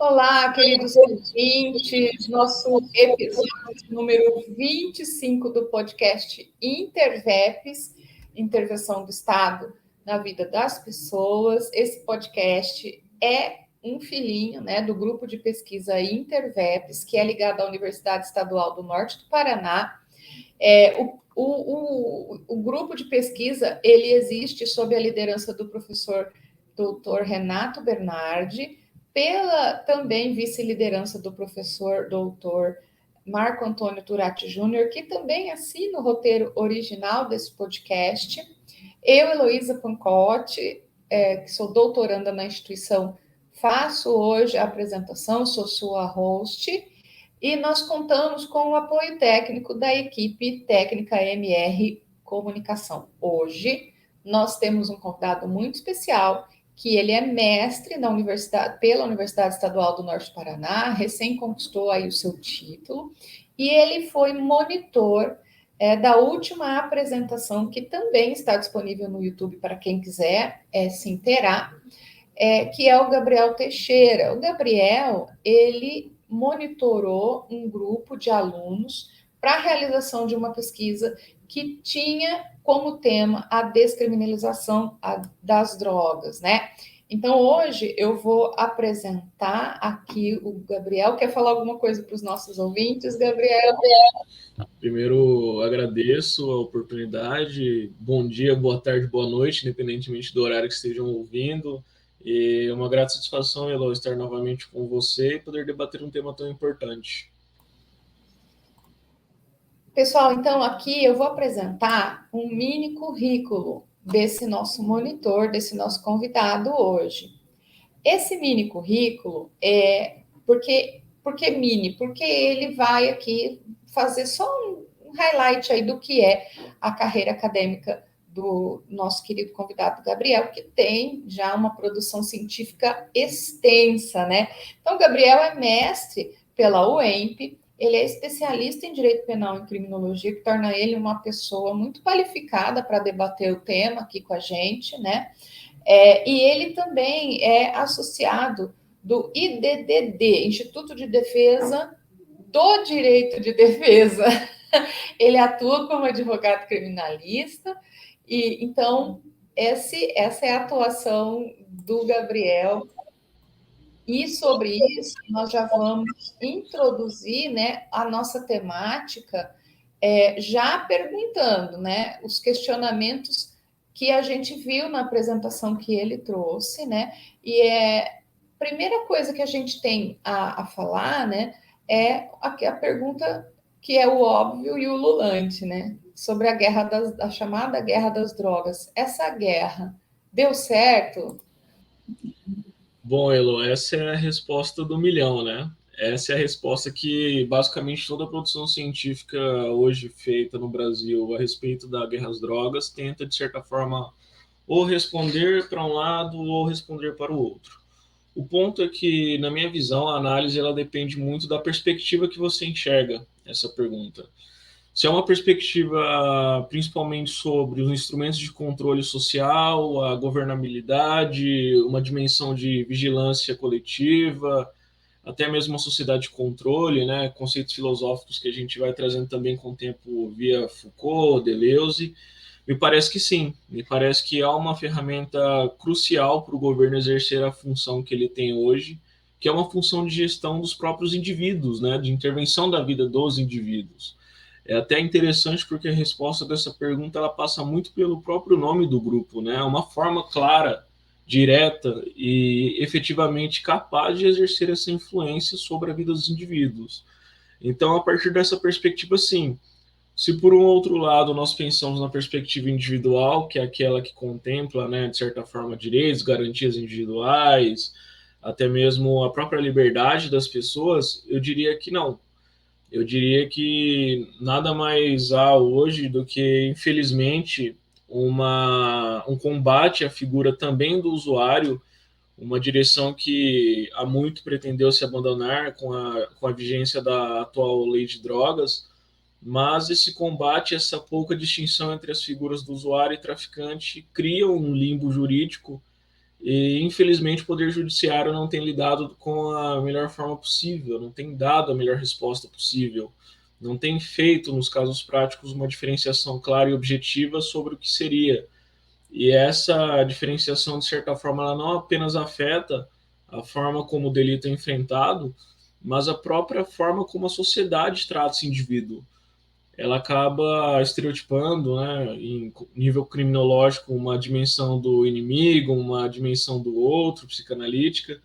Olá, queridos ouvintes, nosso episódio número 25 do podcast Interveps, Intervenção do Estado na Vida das Pessoas. Esse podcast é um filhinho, né, do grupo de pesquisa Interveps, que é ligado à Universidade Estadual do Norte do Paraná. O grupo de pesquisa, ele existe sob a liderança do professor Dr. Renato Bernardi, pela também vice-liderança do professor doutor Marco Antônio Turati Júnior, que também assina o roteiro original desse podcast. Eu, Heloísa Pancotti, que sou doutoranda na instituição, faço hoje a apresentação, sou sua host, e nós contamos com o apoio técnico da equipe técnica MR Comunicação. Hoje, nós temos um convidado muito especial, que ele é mestre na universidade, pela Universidade Estadual do Norte do Paraná, recém conquistou aí o seu título, e ele foi monitor da última apresentação, que também está disponível no YouTube para quem quiser se inteirar, que é o Gabriel Teixeira. O Gabriel, ele monitorou um grupo de alunos para a realização de uma pesquisa que tinha como tema a descriminalização das drogas, né? Então, hoje eu vou apresentar aqui o Gabriel. Quer falar alguma coisa para os nossos ouvintes, Gabriel? Primeiro, agradeço a oportunidade. Bom dia, boa tarde, boa noite, independentemente do horário que estejam ouvindo. E é uma grata satisfação, Elo, estar novamente com você e poder debater um tema tão importante. Pessoal, então aqui eu vou apresentar um mini currículo desse nosso monitor, desse nosso convidado hoje. Esse mini currículo por que mini? Porque ele vai aqui fazer só um highlight aí do que é a carreira acadêmica do nosso querido convidado Gabriel, que tem já uma produção científica extensa, né? Então, Gabriel é mestre pela UEMP, ele é especialista em direito penal e criminologia, que torna ele uma pessoa muito qualificada para debater o tema aqui com a gente, né? E ele também é associado do IDDD, Instituto de Defesa do Direito de Defesa. Ele atua como advogado criminalista, e então essa é a atuação do Gabriel. E sobre isso, nós já vamos introduzir, né, a nossa temática, já perguntando, né, os questionamentos que a gente viu na apresentação que ele trouxe, né, e a primeira coisa que a gente tem a falar, né, é a pergunta que é o óbvio e o ululante, né, sobre a chamada guerra das drogas. Essa guerra deu certo? Bom, Elo, essa é a resposta do milhão, né? Essa é a resposta que basicamente toda a produção científica hoje feita no Brasil a respeito da guerra às drogas tenta, de certa forma, ou responder para um lado ou responder para o outro. O ponto é que, na minha visão, a análise ela depende muito da perspectiva que você enxerga essa pergunta. Se é uma perspectiva principalmente sobre os instrumentos de controle social, a governabilidade, uma dimensão de vigilância coletiva, até mesmo uma sociedade de controle, né, conceitos filosóficos que a gente vai trazendo também com o tempo via Foucault, Deleuze, me parece que sim, me parece que há uma ferramenta crucial para o governo exercer a função que ele tem hoje, que é uma função de gestão dos próprios indivíduos, né, de intervenção da vida dos indivíduos. É até interessante porque a resposta dessa pergunta ela passa muito pelo próprio nome do grupo, né? Uma forma clara, direta e efetivamente capaz de exercer essa influência sobre a vida dos indivíduos. Então, a partir dessa perspectiva, sim, se por um outro lado nós pensamos na perspectiva individual, que é aquela que contempla, né, de certa forma, direitos, garantias individuais, até mesmo a própria liberdade das pessoas, eu diria que não. Eu diria que nada mais há hoje do que, infelizmente, um combate à figura também do usuário, uma direção que há muito pretendeu se abandonar com a vigência da atual lei de drogas, mas esse combate, essa pouca distinção entre as figuras do usuário e traficante, cria um limbo jurídico E, infelizmente, o Poder Judiciário não tem lidado com a melhor forma possível, não tem dado a melhor resposta possível, não tem feito, nos casos práticos, uma diferenciação clara e objetiva sobre o que seria. E essa diferenciação, de certa forma, ela não apenas afeta a forma como o delito é enfrentado, mas a própria forma como a sociedade trata esse indivíduo. Ela acaba estereotipando, né, em nível criminológico, uma dimensão do inimigo, uma dimensão do outro, psicanalítica,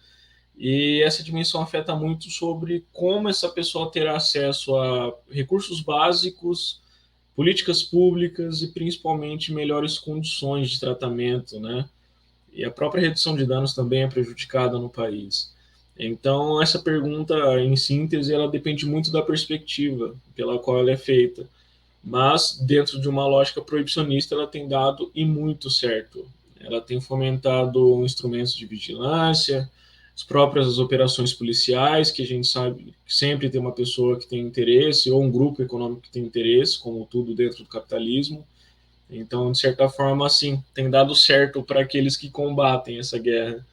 e essa dimensão afeta muito sobre como essa pessoa terá acesso a recursos básicos, políticas públicas e principalmente melhores condições de tratamento, né? E a própria redução de danos também é prejudicada no país. Então, essa pergunta, em síntese, ela depende muito da perspectiva pela qual ela é feita. Mas, dentro de uma lógica proibicionista, ela tem dado e muito certo. Ela tem fomentado instrumentos de vigilância, as próprias operações policiais, que a gente sabe que sempre tem uma pessoa que tem interesse, ou um grupo econômico que tem interesse, como tudo dentro do capitalismo. Então, de certa forma, assim, tem dado certo para aqueles que combatem essa guerra.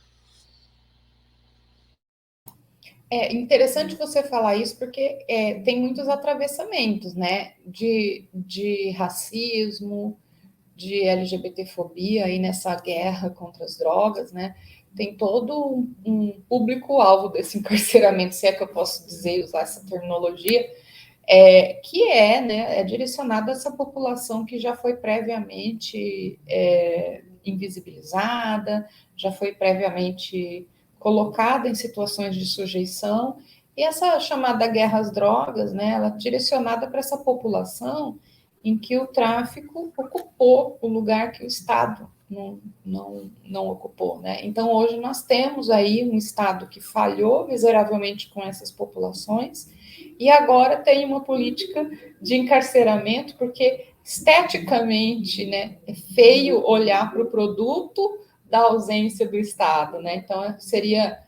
É interessante você falar isso porque tem muitos atravessamentos, né? De racismo, de LGBTfobia aí nessa guerra contra as drogas, né? Tem todo um público-alvo desse encarceramento, se é que eu posso dizer, usar essa terminologia, que né, é direcionado a essa população que já foi previamente invisibilizada, já foi previamente colocada em situações de sujeição, e essa chamada guerra às drogas, né, ela é direcionada para essa população em que o tráfico ocupou o lugar que o Estado não ocupou. Né? Então, hoje nós temos aí um Estado que falhou miseravelmente com essas populações, e agora tem uma política de encarceramento, porque esteticamente, né, é feio olhar para o produto da ausência do Estado, né? Então seria,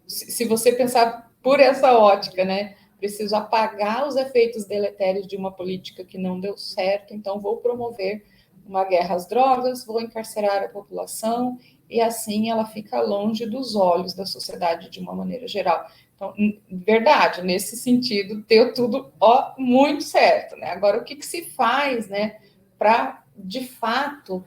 se você pensar por essa ótica, né, preciso apagar os efeitos deletérios de uma política que não deu certo, então vou promover uma guerra às drogas, vou encarcerar a população e assim ela fica longe dos olhos da sociedade de uma maneira geral. Então, verdade, nesse sentido, deu tudo muito certo. Né? Agora, o que se faz, né, para, de fato,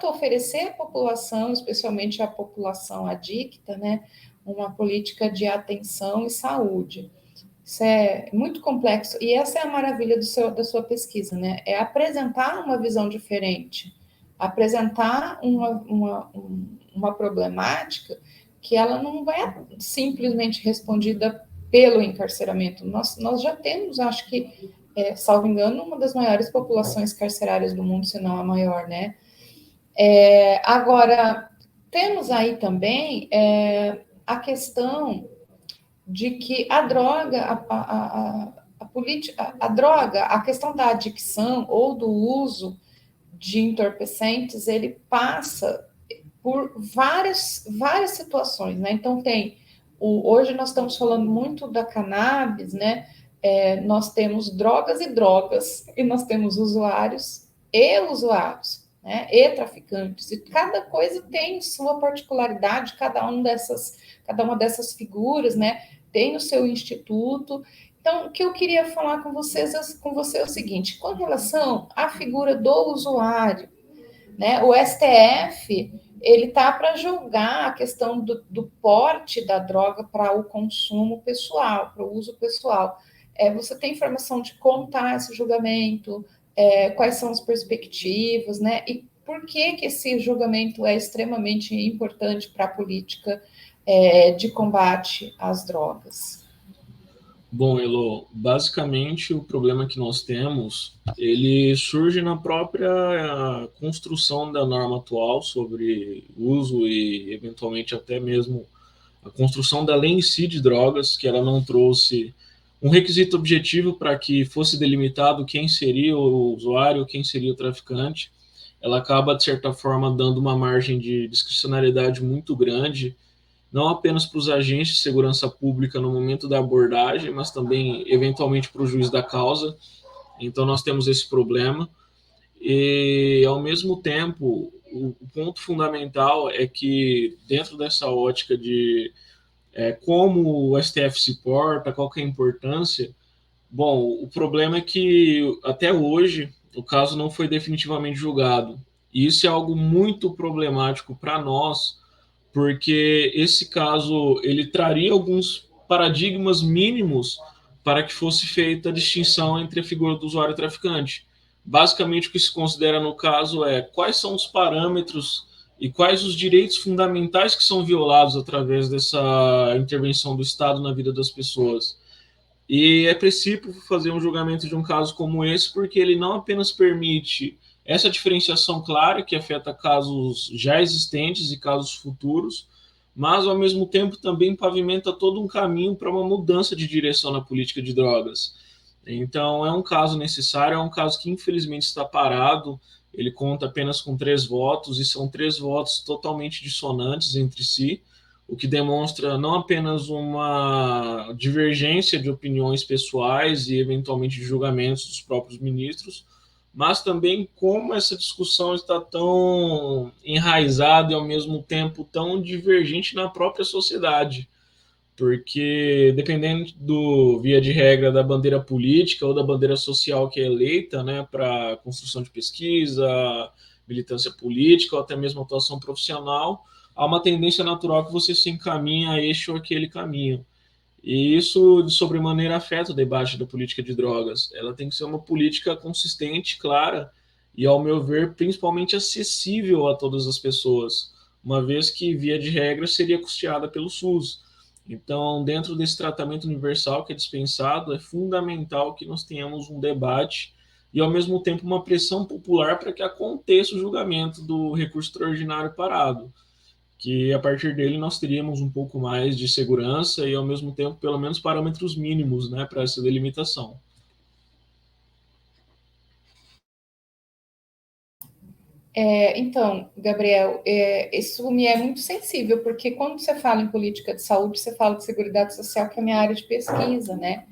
oferecer à população, especialmente à população adicta, né, uma política de atenção e saúde? Isso é muito complexo, e essa é a maravilha da sua pesquisa, né? É apresentar uma visão diferente, apresentar uma problemática que ela não vai simplesmente respondida pelo encarceramento. Nós já temos, acho que, salvo engano, uma das maiores populações carcerárias do mundo, se não a maior, né? Agora, temos aí também a questão de que a droga, a droga, a questão da adicção ou do uso de entorpecentes, ele passa por várias situações, né? Então hoje nós estamos falando muito da cannabis, né? Nós temos drogas e nós temos usuários, né? E traficantes, e cada coisa tem sua particularidade, cada uma dessas figuras, né? Tem o seu instituto. Então, o que eu queria falar com você é o seguinte: com relação à figura do usuário, né? O STF ele está para julgar a questão do porte da droga para o consumo pessoal, para o uso pessoal. Você tem informação de como está esse julgamento, quais são as perspectivas, né? E por que esse julgamento é extremamente importante para a política de combate às drogas? Bom, Elo, basicamente o problema que nós temos, ele surge na própria construção da norma atual sobre uso e eventualmente até mesmo a construção da lei em si de drogas, que ela não trouxe um requisito objetivo para que fosse delimitado quem seria o usuário, quem seria o traficante. Ela acaba, de certa forma, dando uma margem de discricionariedade muito grande, não apenas para os agentes de segurança pública no momento da abordagem, mas também, eventualmente, para o juiz da causa. Então, nós temos esse problema. E, ao mesmo tempo, o ponto fundamental é que, dentro dessa ótica de como o STF se porta, qual que é a importância, bom, o problema é que, até hoje, o caso não foi definitivamente julgado. E isso é algo muito problemático para nós, porque esse caso ele traria alguns paradigmas mínimos para que fosse feita a distinção entre a figura do usuário e traficante. Basicamente, o que se considera no caso é quais são os parâmetros e quais os direitos fundamentais que são violados através dessa intervenção do Estado na vida das pessoas. E é preciso fazer um julgamento de um caso como esse, porque ele não apenas permite essa diferenciação clara, que afeta casos já existentes e casos futuros, mas, ao mesmo tempo, também pavimenta todo um caminho para uma mudança de direção na política de drogas. Então, é um caso necessário, é um caso que, infelizmente, está parado. Ele conta apenas com 3 votos, e são 3 votos totalmente dissonantes entre si, o que demonstra não apenas uma divergência de opiniões pessoais e, eventualmente, de julgamentos dos próprios ministros, mas também como essa discussão está tão enraizada e, ao mesmo tempo, tão divergente na própria sociedade. Porque, dependendo do, via de regra, da bandeira política ou da bandeira social que é eleita, né, para construção de pesquisa, militância política ou até mesmo atuação profissional, há uma tendência natural que você se encaminha a este ou aquele caminho. E isso, de sobremaneira, afeta o debate da política de drogas. Ela tem que ser uma política consistente, clara e, ao meu ver, principalmente acessível a todas as pessoas, uma vez que, via de regra, seria custeada pelo SUS. Então, dentro desse tratamento universal que é dispensado, é fundamental que nós tenhamos um debate e, ao mesmo tempo, uma pressão popular para que aconteça o julgamento do recurso extraordinário parado, que a partir dele nós teríamos um pouco mais de segurança e, ao mesmo tempo, pelo menos parâmetros mínimos, né, para essa delimitação. Então, Gabriel, isso me é muito sensível, porque quando você fala em política de saúde, você fala de seguridade social, que é a minha área de pesquisa, né?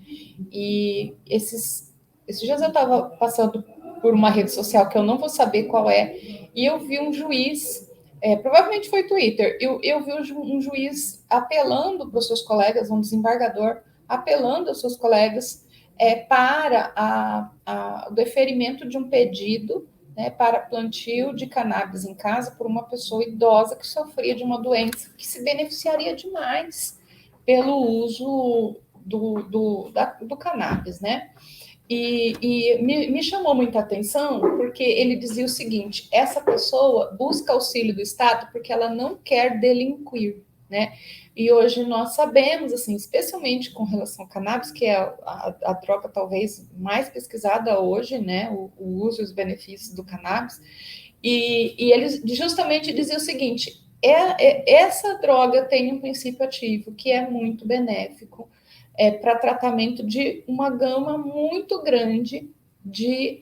E esses dias eu estava passando por uma rede social que eu não vou saber qual é, e eu vi um juiz, provavelmente foi Twitter, eu vi um juiz apelando para os seus colegas, um desembargador, apelando aos seus colegas para o deferimento de um pedido, né, para plantio de cannabis em casa por uma pessoa idosa que sofria de uma doença que se beneficiaria demais pelo uso do cannabis, né? E me chamou muita atenção porque ele dizia o seguinte: essa pessoa busca auxílio do Estado porque ela não quer delinquir, né? E hoje nós sabemos, assim, especialmente com relação ao cannabis, que é a droga talvez mais pesquisada hoje, né? O uso e os benefícios do cannabis. E ele justamente dizia o seguinte: essa droga tem um princípio ativo que é muito benéfico para tratamento de uma gama muito grande de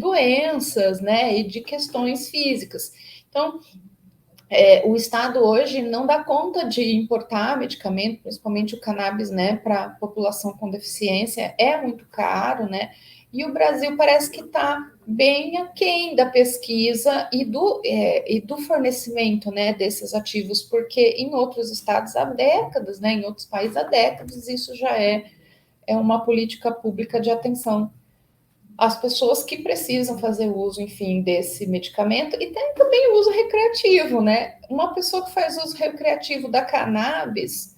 doenças, né, e de questões físicas. Então, o Estado hoje não dá conta de importar medicamento, principalmente o cannabis, né, para a população com deficiência, é muito caro, né, e o Brasil parece que está bem aquém da pesquisa e do fornecimento, né, desses ativos, porque em outros estados há décadas, né, em outros países há décadas, isso já é uma política pública de atenção às pessoas que precisam fazer uso, enfim, desse medicamento, e tem também o uso recreativo, né? Uma pessoa que faz uso recreativo da cannabis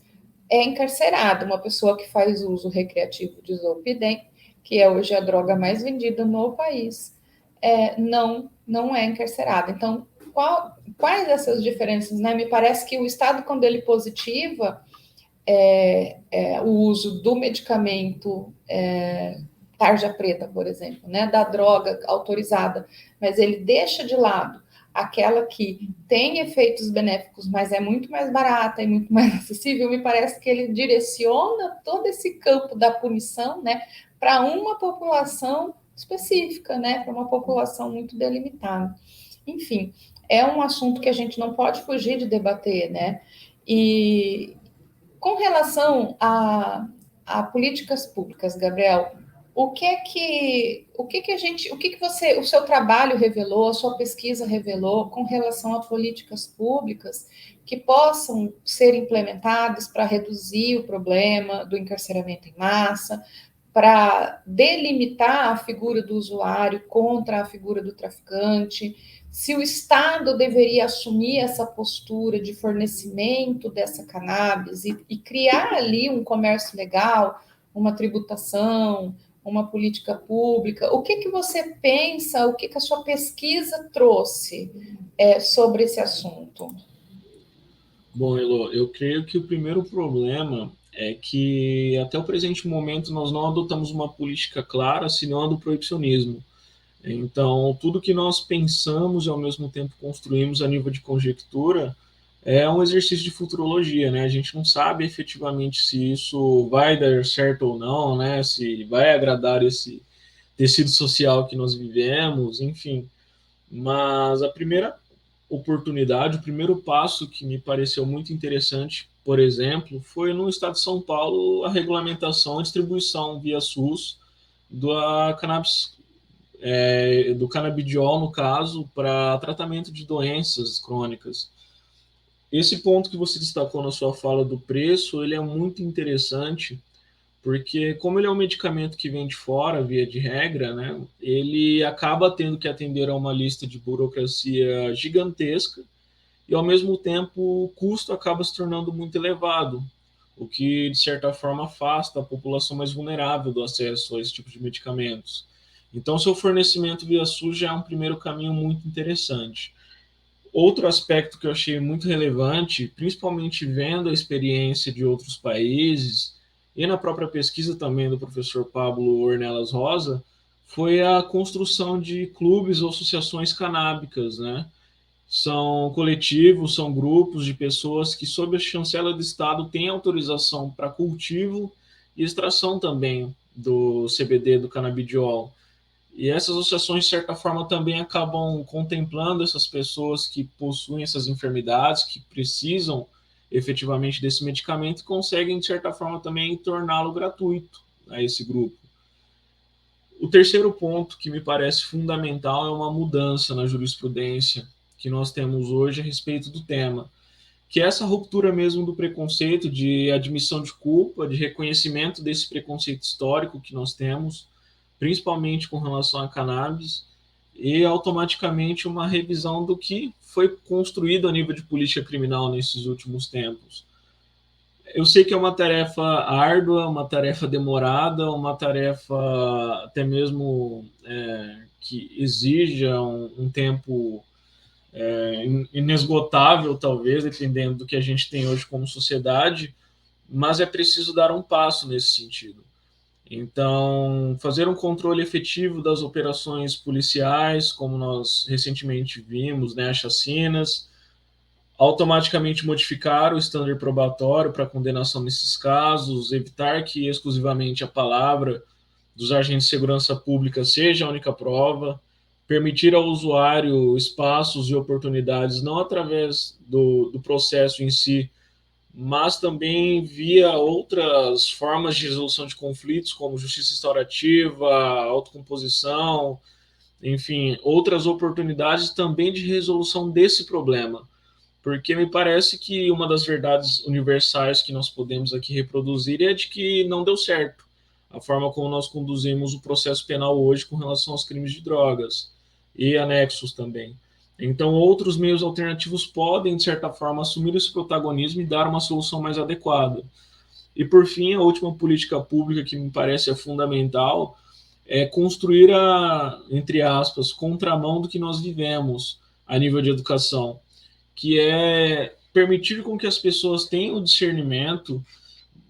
é encarcerada, uma pessoa que faz uso recreativo de Zolpidem, que é hoje a droga mais vendida no país, não é encarcerada. Então, quais essas diferenças, né? Me parece que o Estado, quando ele positiva o uso do medicamento tarja preta, por exemplo, né, da droga autorizada, mas ele deixa de lado aquela que tem efeitos benéficos, mas é muito mais barata e muito mais acessível, me parece que ele direciona todo esse campo da punição, né, para uma população específica, né, para uma população muito delimitada. Enfim, é um assunto que a gente não pode fugir de debater, né? E com relação a políticas públicas, Gabriel, o seu trabalho revelou, a sua pesquisa revelou com relação a políticas públicas que possam ser implementadas para reduzir o problema do encarceramento em massa, para delimitar a figura do usuário contra a figura do traficante, se o Estado deveria assumir essa postura de fornecimento dessa cannabis e criar ali um comércio legal, uma tributação, uma política pública. O que você pensa, o que a sua pesquisa trouxe sobre esse assunto? Bom, Elo, eu creio que o primeiro problema é que até o presente momento nós não adotamos uma política clara, senão a do proibicionismo. Então, tudo que nós pensamos e ao mesmo tempo construímos a nível de conjectura é um exercício de futurologia, né? A gente não sabe efetivamente se isso vai dar certo ou não, né? Se vai agradar esse tecido social que nós vivemos, enfim. Mas a primeira oportunidade, o primeiro passo que me pareceu muito interessante, por exemplo, foi no estado de São Paulo a regulamentação, a distribuição via SUS da cannabis, do canabidiol, no caso, para tratamento de doenças crônicas. Esse ponto que você destacou na sua fala do preço, ele é muito interessante, porque como ele é um medicamento que vem de fora, via de regra, né, ele acaba tendo que atender a uma lista de burocracia gigantesca e, ao mesmo tempo, o custo acaba se tornando muito elevado, o que, de certa forma, afasta a população mais vulnerável do acesso a esse tipo de medicamentos. Então, seu fornecimento via SUS já é um primeiro caminho muito interessante. Outro aspecto que eu achei muito relevante, principalmente vendo a experiência de outros países e na própria pesquisa também do professor Pablo Ornelas Rosa, foi a construção de clubes ou associações canábicas, né? São coletivos, são grupos de pessoas que, sob a chancela do Estado, têm autorização para cultivo e extração também do CBD, do canabidiol. E essas associações, de certa forma, também acabam contemplando essas pessoas que possuem essas enfermidades, que precisam efetivamente desse medicamento e conseguem, de certa forma, também torná-lo gratuito a esse grupo. O terceiro ponto que me parece fundamental é uma mudança na jurisprudência que nós temos hoje a respeito do tema, que é essa ruptura mesmo do preconceito, de admissão de culpa, de reconhecimento desse preconceito histórico que nós temos, principalmente com relação à cannabis, e automaticamente uma revisão do que foi construído a nível de política criminal nesses últimos tempos. Eu sei que é uma tarefa árdua, uma tarefa demorada, uma tarefa até mesmo que exija um tempo inesgotável, talvez, dependendo do que a gente tem hoje como sociedade, mas é preciso dar um passo nesse sentido. Então, fazer um controle efetivo das operações policiais, como nós recentemente vimos, né, as chacinas, automaticamente modificar o estándar probatório para condenação nesses casos, evitar que exclusivamente a palavra dos agentes de segurança pública seja a única prova, permitir ao usuário espaços e oportunidades não através do processo em si, mas também via outras formas de resolução de conflitos, como justiça restaurativa, autocomposição, enfim, outras oportunidades também de resolução desse problema. Porque me parece que uma das verdades universais que nós podemos aqui reproduzir é de que não deu certo a forma como nós conduzimos o processo penal hoje com relação aos crimes de drogas e anexos também. Então, outros meios alternativos podem, de certa forma, assumir esse protagonismo e dar uma solução mais adequada. E, por fim, a última política pública que me parece fundamental é construir a, entre aspas, contramão do que nós vivemos a nível de educação, que é permitir com que as pessoas tenham o discernimento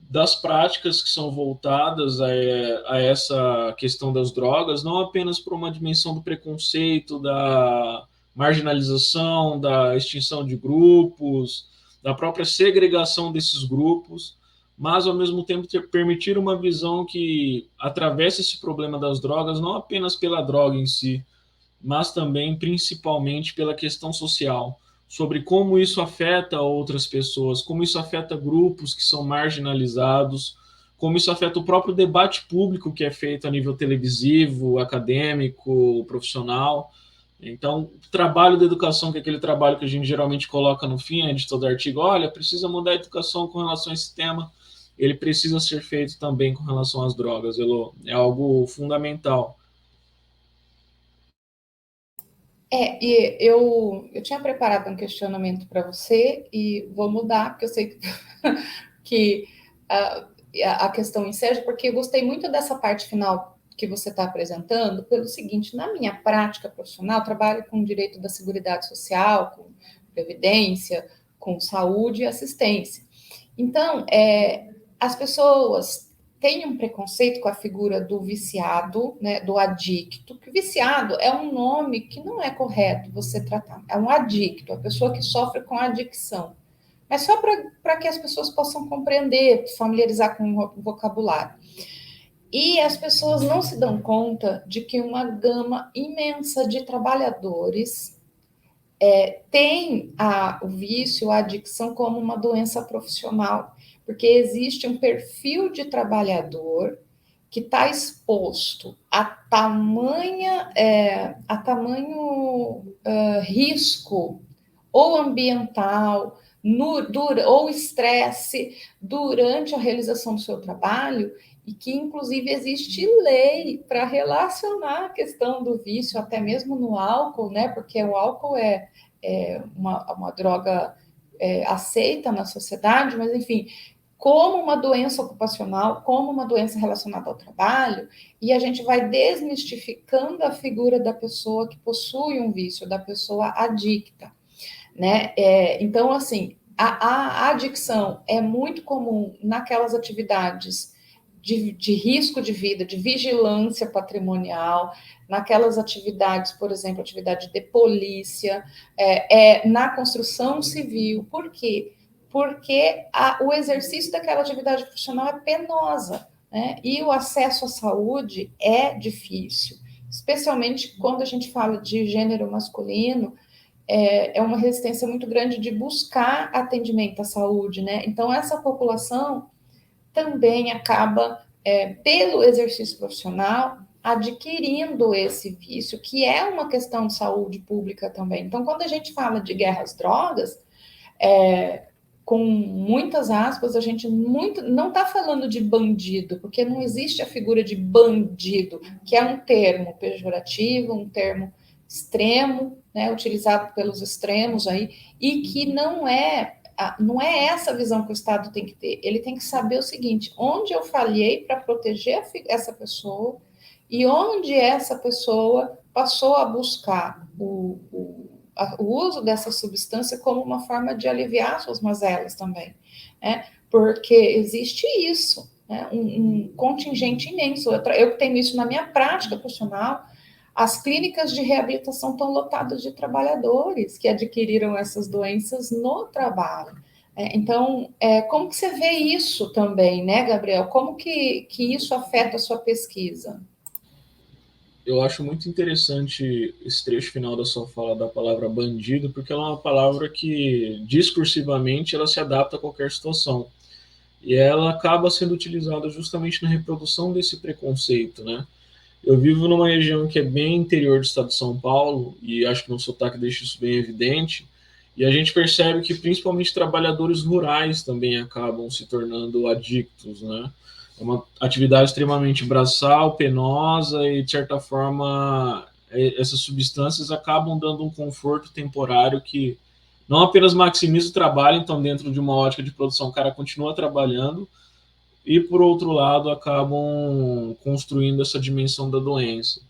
das práticas que são voltadas a essa questão das drogas, não apenas por uma dimensão do preconceito, da marginalização, da extinção de grupos, da própria segregação desses grupos, mas ao mesmo tempo permitir uma visão que atravessa esse problema das drogas não apenas pela droga em si, mas também principalmente pela questão social, sobre como isso afeta outras pessoas, como isso afeta grupos que são marginalizados, como isso afeta o próprio debate público que é feito a nível televisivo, acadêmico, profissional. Então, o trabalho da educação, que é aquele trabalho que a gente geralmente coloca no fim, né, de todo artigo, olha, precisa mudar a educação com relação a esse tema, ele precisa ser feito também com relação às drogas, Elô. É algo fundamental. E eu tinha preparado um questionamento para você e vou mudar, porque eu sei que a questão enseja, porque eu gostei muito dessa parte final que você está apresentando, pelo seguinte, na minha prática profissional, trabalho com direito da Seguridade Social, com previdência, com saúde e assistência. Então, as pessoas têm um preconceito com a figura do viciado, né, do adicto, que viciado é um nome que não é correto você tratar, é um adicto, a pessoa que sofre com adicção. Mas só para que as pessoas possam compreender, familiarizar com o vocabulário. E as pessoas não se dão conta de que uma gama imensa de trabalhadores tem o vício, a adicção como uma doença profissional, porque existe um perfil de trabalhador que está exposto a tamanho risco ou ambiental, ou estresse durante a realização do seu trabalho, e que, inclusive, existe lei para relacionar a questão do vício, até mesmo no álcool, né? Porque o álcool é uma droga aceita na sociedade, mas, enfim, como uma doença ocupacional, como uma doença relacionada ao trabalho, e a gente vai desmistificando a figura da pessoa que possui um vício, da pessoa adicta, né? Então, assim, a adicção é muito comum naquelas atividades de risco de vida, de vigilância patrimonial, naquelas atividades, por exemplo, atividade de polícia, na construção civil. Por quê? Porque o exercício daquela atividade profissional é penosa, né? E o acesso à saúde é difícil, especialmente quando a gente fala de gênero masculino, uma resistência muito grande de buscar atendimento à saúde, né? Então, essa população também acaba, pelo exercício profissional, adquirindo esse vício, que é uma questão de saúde pública também. Então, quando a gente fala de guerra às drogas, com muitas aspas, a gente não está falando de bandido, porque não existe a figura de bandido, que é um termo pejorativo, um termo extremo, né, utilizado pelos extremos aí, e que não é essa a visão que o Estado tem que ter. Ele tem que saber o seguinte: onde eu falhei para proteger essa pessoa e onde essa pessoa passou a buscar o uso dessa substância como uma forma de aliviar suas mazelas também, né? Porque existe isso, né? Um contingente imenso. Eu tenho isso na minha prática profissional. As clínicas de reabilitação estão lotadas de trabalhadores que adquiriram essas doenças no trabalho. Então, como que você vê isso também, né, Gabriel? Como que isso afeta a sua pesquisa? Eu acho muito interessante esse trecho final da sua fala da palavra bandido, porque ela é uma palavra que, discursivamente, ela se adapta a qualquer situação. E ela acaba sendo utilizada justamente na reprodução desse preconceito, né? Eu vivo numa região que é bem interior do estado de São Paulo, e acho que no sotaque deixa isso bem evidente, e a gente percebe que principalmente trabalhadores rurais também acabam se tornando adictos, né? É uma atividade extremamente braçal, penosa e, de certa forma, essas substâncias acabam dando um conforto temporário que não apenas maximiza o trabalho, então, dentro de uma ótica de produção, o cara continua trabalhando, e, por outro lado, acabam construindo essa dimensão da doença.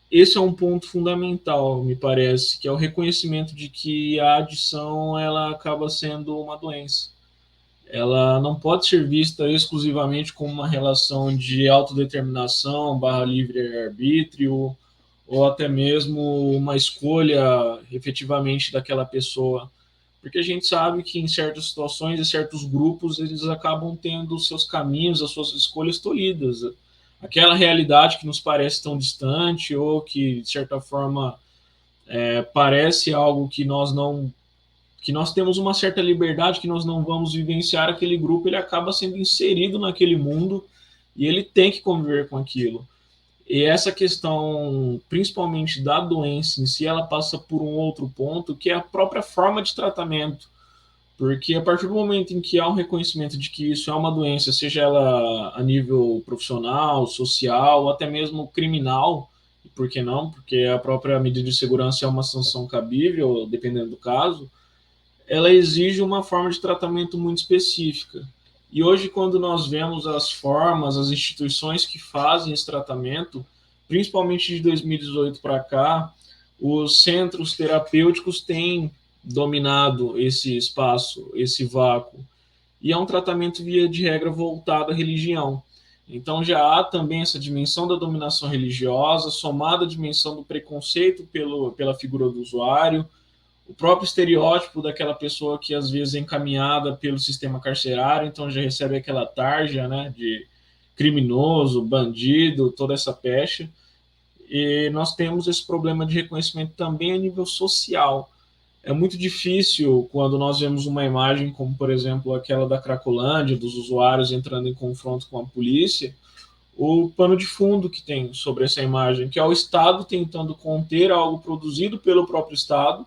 Esse é um ponto fundamental, me parece, que é o reconhecimento de que a adição ela acaba sendo uma doença. Ela não pode ser vista exclusivamente como uma relação de autodeterminação barra livre-arbítrio, ou até mesmo uma escolha efetivamente daquela pessoa, porque a gente sabe que em certas situações e certos grupos eles acabam tendo os seus caminhos, as suas escolhas tolhidas. Aquela realidade que nos parece tão distante ou que, de certa forma, parece algo que nós não que nós temos uma certa liberdade, que nós não vamos vivenciar aquele grupo, ele acaba sendo inserido naquele mundo e ele tem que conviver com aquilo. E essa questão, principalmente da doença em si, ela passa por um outro ponto, que é a própria forma de tratamento. Porque a partir do momento em que há um reconhecimento de que isso é uma doença, seja ela a nível profissional, social, ou até mesmo criminal, e por que não? Porque a própria medida de segurança é uma sanção cabível, dependendo do caso, ela exige uma forma de tratamento muito específica. E hoje, quando nós vemos as formas, as instituições que fazem esse tratamento, principalmente de 2018 para cá, os centros terapêuticos têm dominado esse espaço, esse vácuo. E é um tratamento, via de regra, voltado à religião. Então já há também essa dimensão da dominação religiosa, somada à dimensão do preconceito pela figura do usuário, o próprio estereótipo daquela pessoa que às vezes é encaminhada pelo sistema carcerário, então já recebe aquela tarja, né, de criminoso, bandido, toda essa pecha. E nós temos esse problema de reconhecimento também a nível social. É muito difícil quando nós vemos uma imagem como, por exemplo, aquela da Cracolândia, dos usuários entrando em confronto com a polícia, o pano de fundo que tem sobre essa imagem, que é o Estado tentando conter algo produzido pelo próprio Estado,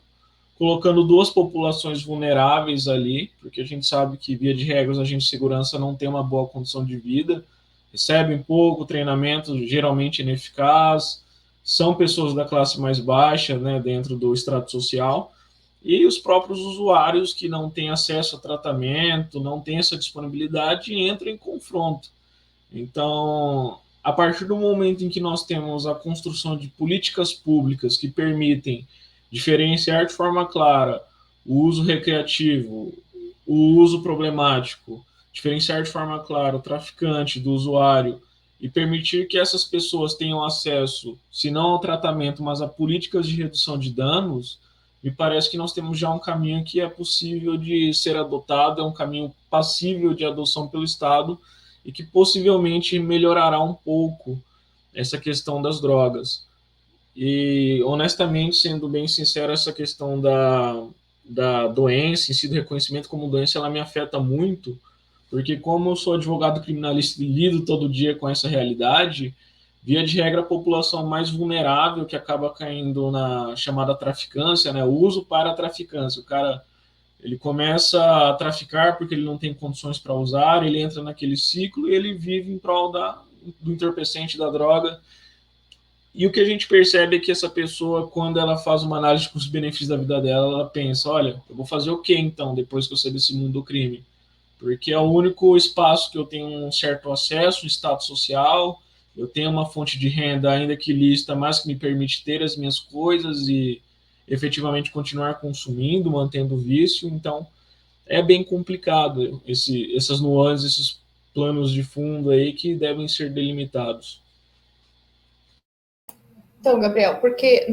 colocando duas populações vulneráveis ali, porque a gente sabe que, via de regra, os agentes de segurança não têm uma boa condição de vida, recebem pouco treinamento, geralmente ineficaz, são pessoas da classe mais baixa, né, dentro do extrato social, e os próprios usuários que não têm acesso a tratamento, não têm essa disponibilidade, entram em confronto. Então, a partir do momento em que nós temos a construção de políticas públicas que permitem diferenciar de forma clara o uso recreativo, o uso problemático, diferenciar de forma clara o traficante do usuário e permitir que essas pessoas tenham acesso, se não ao tratamento, mas a políticas de redução de danos, me parece que nós temos já um caminho que é possível de ser adotado, é um caminho passível de adoção pelo Estado e que possivelmente melhorará um pouco essa questão das drogas. E, honestamente, sendo bem sincero, essa questão da doença, em si, do reconhecimento como doença, ela me afeta muito, porque como eu sou advogado criminalista e lido todo dia com essa realidade, via de regra, a população mais vulnerável que acaba caindo na chamada traficância, né, o uso para a traficância. O cara, ele começa a traficar porque ele não tem condições para usar, ele entra naquele ciclo e ele vive em prol do entorpecente, da droga. E o que a gente percebe é que essa pessoa, quando ela faz uma análise de custo-benefício da vida dela, ela pensa, olha, eu vou fazer o que então, depois que eu sair desse mundo do crime? Porque é o único espaço que eu tenho um certo acesso, um status social, eu tenho uma fonte de renda ainda que lícita, mas que me permite ter as minhas coisas e efetivamente continuar consumindo, mantendo o vício. Então, é bem complicado essas nuances, esses planos de fundo aí que devem ser delimitados. Então, Gabriel, porque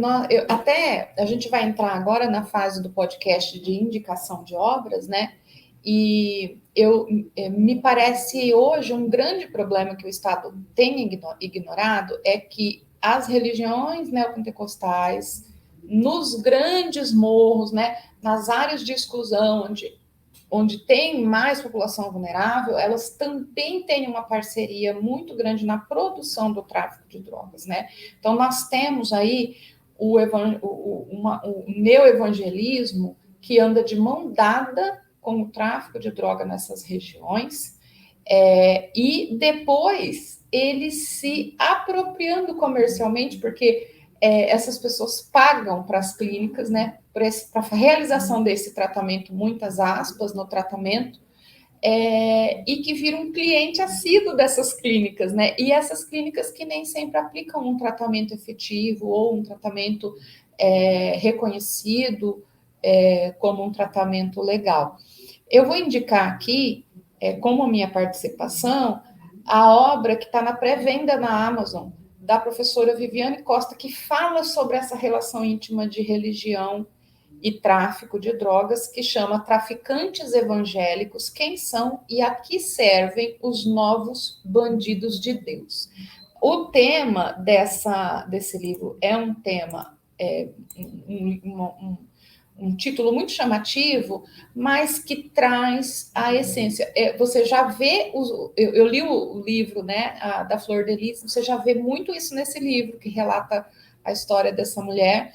até a gente vai entrar agora na fase do podcast de indicação de obras, né? E me parece hoje um grande problema que o Estado tem ignorado é que as religiões neopentecostais, nos grandes morros, né, nas áreas de exclusão, onde tem mais população vulnerável, elas também têm uma parceria muito grande na produção do tráfico de drogas, né? Então, nós temos aí o neoevangelismo que anda de mão dada com o tráfico de droga nessas regiões, e depois eles se apropriando comercialmente, porque essas pessoas pagam para as clínicas, né, para a realização desse tratamento, muitas aspas no tratamento, e que vira um cliente assíduo dessas clínicas, né? E essas clínicas que nem sempre aplicam um tratamento efetivo ou um tratamento reconhecido como um tratamento legal. Eu vou indicar aqui, como minha participação, a obra que está na pré-venda na Amazon, da professora Viviane Costa, que fala sobre essa relação íntima de religião e tráfico de drogas, que chama Traficantes Evangélicos, Quem São e a que Servem os Novos Bandidos de Deus. O tema desse livro é um tema, um título muito chamativo, mas que traz a essência. Você já vê, eu li o livro, né, da Flor de Lis, você já vê muito isso nesse livro, que relata a história dessa mulher.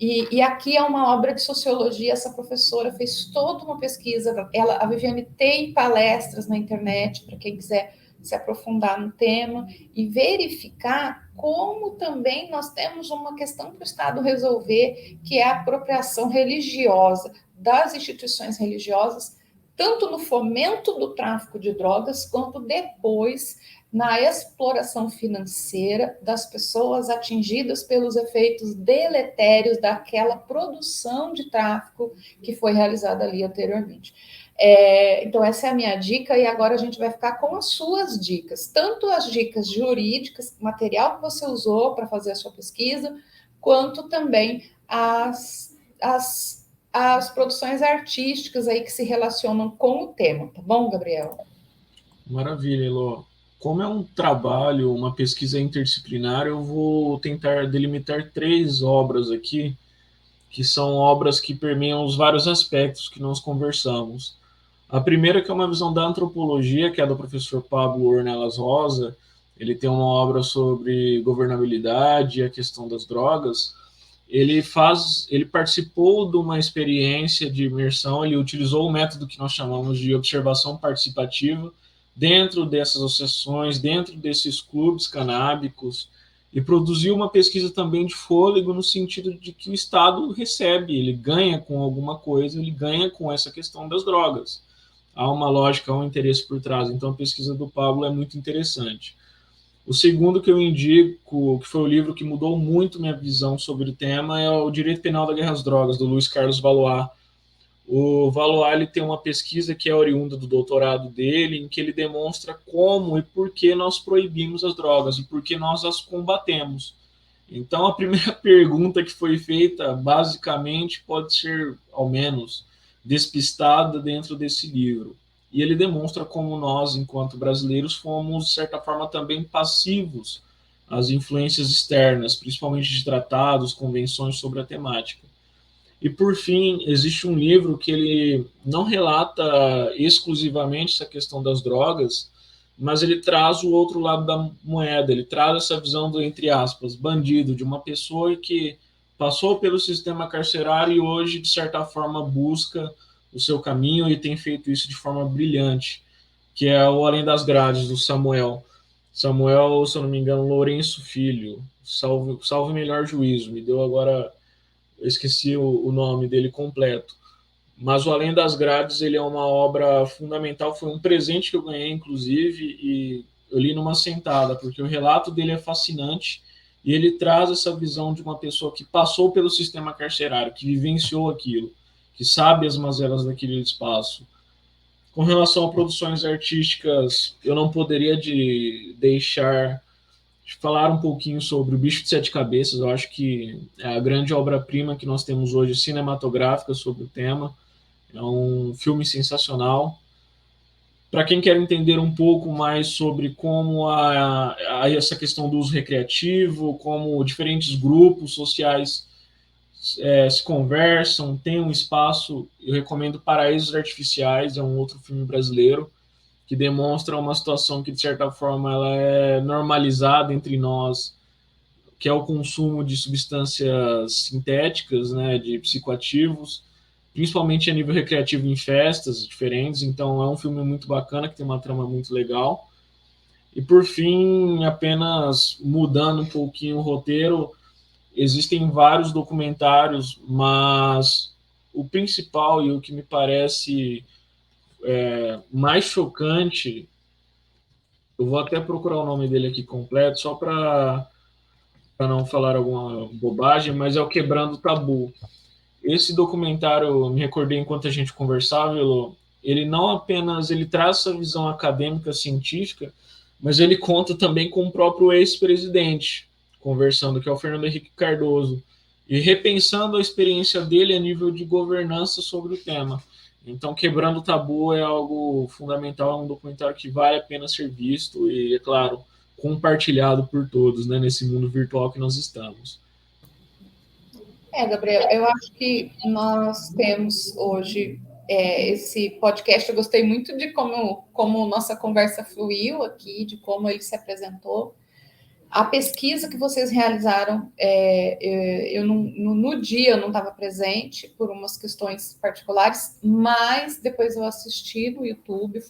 E aqui é uma obra de sociologia, essa professora fez toda uma pesquisa, a Viviane tem palestras na internet, para quem quiser se aprofundar no tema, e verificar como também nós temos uma questão para o Estado resolver, que é a apropriação religiosa das instituições religiosas, tanto no fomento do tráfico de drogas, quanto depois na exploração financeira das pessoas atingidas pelos efeitos deletérios daquela produção de tráfico que foi realizada ali anteriormente. Então, essa é a minha dica, e agora a gente vai ficar com as suas dicas, tanto as dicas jurídicas, material que você usou para fazer a sua pesquisa, quanto também as produções artísticas aí que se relacionam com o tema, tá bom, Gabriel? Maravilha, Elô. Como é um trabalho, uma pesquisa interdisciplinar, eu vou tentar delimitar 3 obras aqui, que são obras que permeiam os vários aspectos que nós conversamos. A primeira, que é uma visão da antropologia, que é do professor Pablo Ornelas Rosa. Ele tem uma obra sobre governabilidade e a questão das drogas. Ele participou de uma experiência de imersão, ele utilizou o método que nós chamamos de observação participativa dentro dessas associações, dentro desses clubes canábicos, e produziu uma pesquisa também de fôlego, no sentido de que o Estado recebe, ele ganha com alguma coisa, ele ganha com essa questão das drogas. Há uma lógica, há um interesse por trás. Então, a pesquisa do Pablo é muito interessante. O segundo que eu indico, que foi o livro que mudou muito minha visão sobre o tema, é o Direito Penal da Guerra às Drogas, do Luiz Carlos Valois. O Valois, ele tem uma pesquisa que é oriunda do doutorado dele, em que ele demonstra como e por que nós proibimos as drogas e por que nós as combatemos. Então, a primeira pergunta que foi feita, basicamente, pode ser, ao menos, despistada dentro desse livro. E ele demonstra como nós, enquanto brasileiros, fomos, de certa forma, também passivos às influências externas, principalmente de tratados, convenções sobre a temática. E, por fim, existe um livro que ele não relata exclusivamente essa questão das drogas, mas ele traz o outro lado da moeda, ele traz essa visão do, entre aspas, bandido, de uma pessoa que passou pelo sistema carcerário e hoje, de certa forma, busca o seu caminho, e tem feito isso de forma brilhante, que é o Além das Grades, do Samuel. Samuel, se eu não me engano, Lourenço Filho, salve melhor juízo, me deu agora, eu esqueci o nome dele completo. Mas o Além das Grades, ele é uma obra fundamental, foi um presente que eu ganhei, inclusive, e eu li numa sentada, porque o relato dele é fascinante, e ele traz essa visão de uma pessoa que passou pelo sistema carcerário, que vivenciou aquilo, que sabe as mazelas daquele espaço. Com relação a produções artísticas, eu não poderia deixar de falar um pouquinho sobre O Bicho de Sete Cabeças. Eu acho que é a grande obra-prima que nós temos hoje cinematográfica sobre o tema. É um filme sensacional. Para quem quer entender um pouco mais sobre como essa questão do uso recreativo, como diferentes grupos sociais se conversam, tem um espaço, eu recomendo Paraísos Artificiais, é um outro filme brasileiro, que demonstra uma situação que, de certa forma, ela é normalizada entre nós, que é o consumo de substâncias sintéticas, né, de psicoativos, principalmente a nível recreativo em festas diferentes. Então, é um filme muito bacana, que tem uma trama muito legal. E, por fim, apenas mudando um pouquinho o roteiro, existem vários documentários, mas o principal e o que me parece mais chocante, eu vou até procurar o nome dele aqui completo, só para não falar alguma bobagem, mas é o Quebrando o Tabu. Esse documentário, me recordei enquanto a gente conversava, ele não apenas ele traz essa visão acadêmica, científica, mas ele conta também com o próprio ex-presidente, conversando, que é o Fernando Henrique Cardoso, e repensando a experiência dele a nível de governança sobre o tema. Então, Quebrando o Tabu é algo fundamental, é um documentário que vale a pena ser visto e, é claro, compartilhado por todos, né, nesse mundo virtual que nós estamos. Gabriel, eu acho que nós temos hoje esse podcast. Eu gostei muito de como nossa conversa fluiu aqui, de como ele se apresentou. A pesquisa que vocês realizaram, no dia eu não estava presente por umas questões particulares, mas depois eu assisti no YouTube,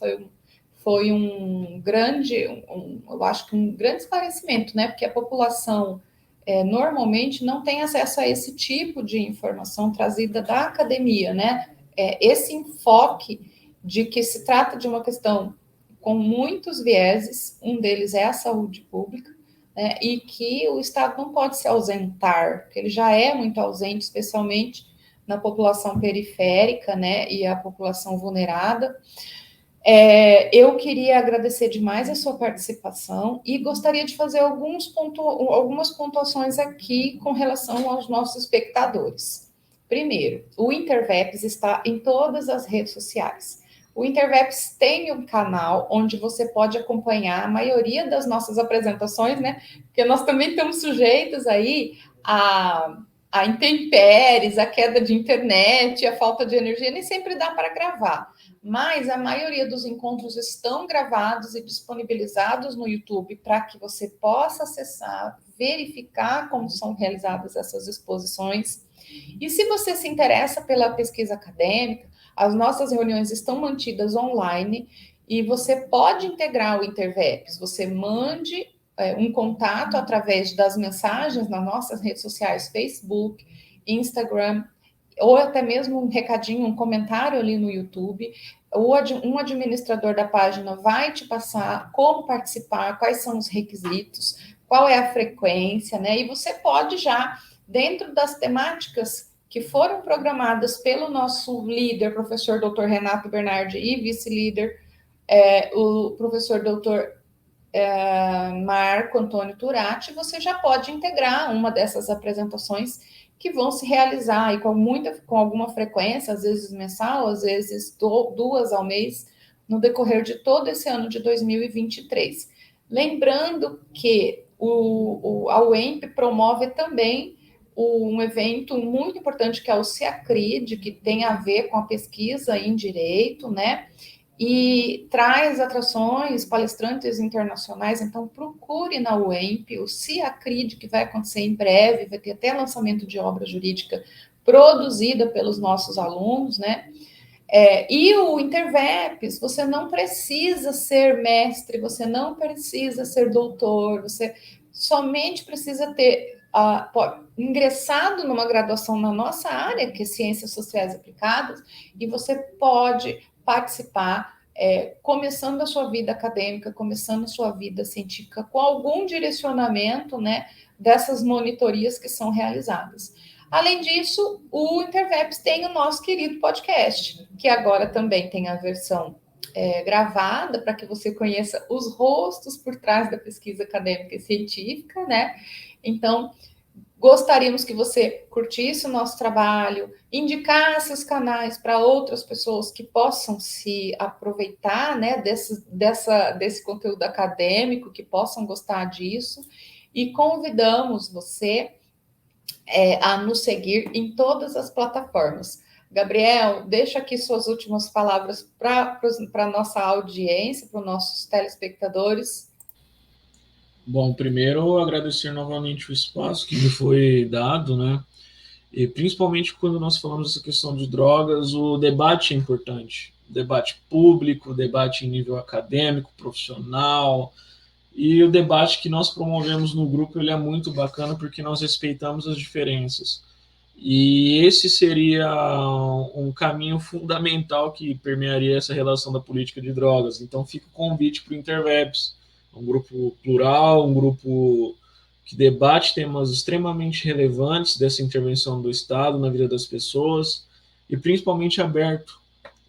foi um grande, eu acho que um grande esclarecimento, né? Porque a população normalmente não tem acesso a esse tipo de informação trazida da academia, né? Esse enfoque de que se trata de uma questão com muitos vieses, um deles é a saúde pública, né, e que o Estado não pode se ausentar, porque ele já é muito ausente, especialmente na população periférica, né, e a população vulnerada. Eu queria agradecer demais a sua participação e gostaria de fazer algumas pontuações aqui com relação aos nossos espectadores. Primeiro, o Interveps está em todas as redes sociais. O Interveps tem um canal onde você pode acompanhar a maioria das nossas apresentações, né? Porque nós também estamos sujeitos aí a intempéries, a queda de internet, a falta de energia, nem sempre dá para gravar. Mas a maioria dos encontros estão gravados e disponibilizados no YouTube para que você possa acessar, verificar como são realizadas essas exposições. E se você se interessa pela pesquisa acadêmica, as nossas reuniões estão mantidas online e você pode integrar o Interveps. Você mande um contato através das mensagens nas nossas redes sociais, Facebook, Instagram, ou até mesmo um recadinho, um comentário ali no YouTube. Um administrador da página vai te passar como participar, quais são os requisitos, qual é a frequência, né? E você pode já, dentro das temáticas que foram programadas pelo nosso líder, professor Dr. Renato Bernardi, e vice-líder, o professor Dr. Marco Antônio Turati, você já pode integrar uma dessas apresentações que vão se realizar aí com alguma frequência, às vezes mensal, às vezes duas ao mês, no decorrer de todo esse ano de 2023. Lembrando que a UEMP promove também um evento muito importante que é o CIACRID, que tem a ver com a pesquisa em direito, né? E traz atrações, palestrantes internacionais, então procure na UEMP o CIACRID, que vai acontecer em breve, vai ter até lançamento de obra jurídica produzida pelos nossos alunos, né? E o Interveps, você não precisa ser mestre, você não precisa ser doutor, você somente precisa ter ingressado numa graduação na nossa área, que é Ciências Sociais Aplicadas, e você pode participar, começando a sua vida acadêmica, começando a sua vida científica, com algum direcionamento, né, dessas monitorias que são realizadas. Além disso, o Interveps tem o nosso querido podcast, que agora também tem a versão gravada, para que você conheça os rostos por trás da pesquisa acadêmica e científica, né? Então, gostaríamos que você curtisse o nosso trabalho, indicasse os canais para outras pessoas que possam se aproveitar, né, desse conteúdo acadêmico, que possam gostar disso, e convidamos você a nos seguir em todas as plataformas. Gabriel, deixa aqui suas últimas palavras para a nossa audiência, para os nossos telespectadores. Bom, primeiro agradecer novamente o espaço que me foi dado, né? E principalmente quando nós falamos dessa questão de drogas, o debate é importante. O debate público, o debate em nível acadêmico, profissional, e o debate que nós promovemos no grupo ele é muito bacana porque nós respeitamos as diferenças. E esse seria um caminho fundamental que permearia essa relação da política de drogas. Então fica o convite para o Interveps, um grupo plural, um grupo que debate temas extremamente relevantes dessa intervenção do Estado na vida das pessoas e principalmente aberto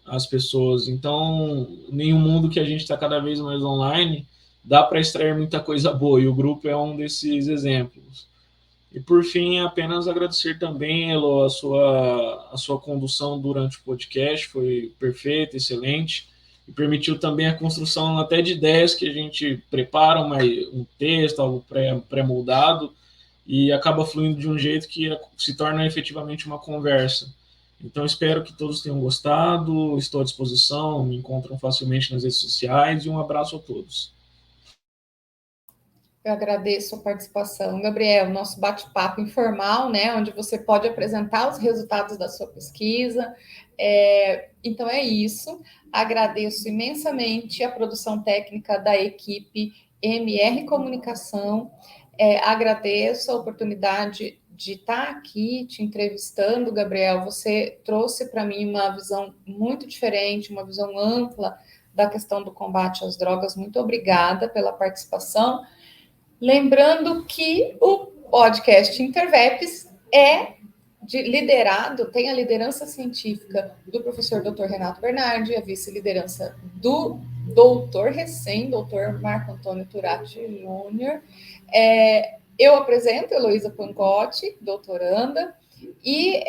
às pessoas. Então, em um mundo que a gente está cada vez mais online, dá para extrair muita coisa boa e o grupo é um desses exemplos. E por fim, apenas agradecer também, Elo, a sua condução durante o podcast, foi perfeita, excelente, e permitiu também a construção até de ideias que a gente prepara um texto, algo pré-moldado, e acaba fluindo de um jeito que se torna efetivamente uma conversa. Então, espero que todos tenham gostado, estou à disposição, me encontram facilmente nas redes sociais, e um abraço a todos. Eu agradeço a participação, Gabriel, nosso bate-papo informal, né, onde você pode apresentar os resultados da sua pesquisa. Então é isso. Agradeço imensamente a produção técnica da equipe MR Comunicação. Agradeço a oportunidade de estar aqui te entrevistando, Gabriel. Você trouxe para mim uma visão muito diferente, uma visão ampla da questão do combate às drogas. Muito obrigada pela participação. Lembrando que o podcast Interveps tem a liderança científica do professor Dr. Renato Bernardi, a vice-liderança do doutor Marco Antônio Turati Júnior. Eu apresento Heloísa Pancotti, doutoranda, e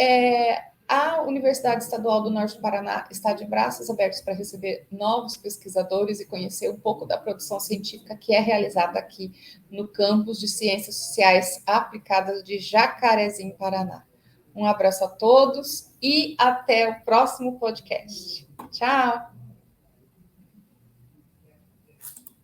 a Universidade Estadual do Norte do Paraná está de braços abertos para receber novos pesquisadores e conhecer um pouco da produção científica que é realizada aqui no campus de Ciências Sociais Aplicadas de Jacarezinho, Paraná. Um abraço a todos e até o próximo podcast. Tchau!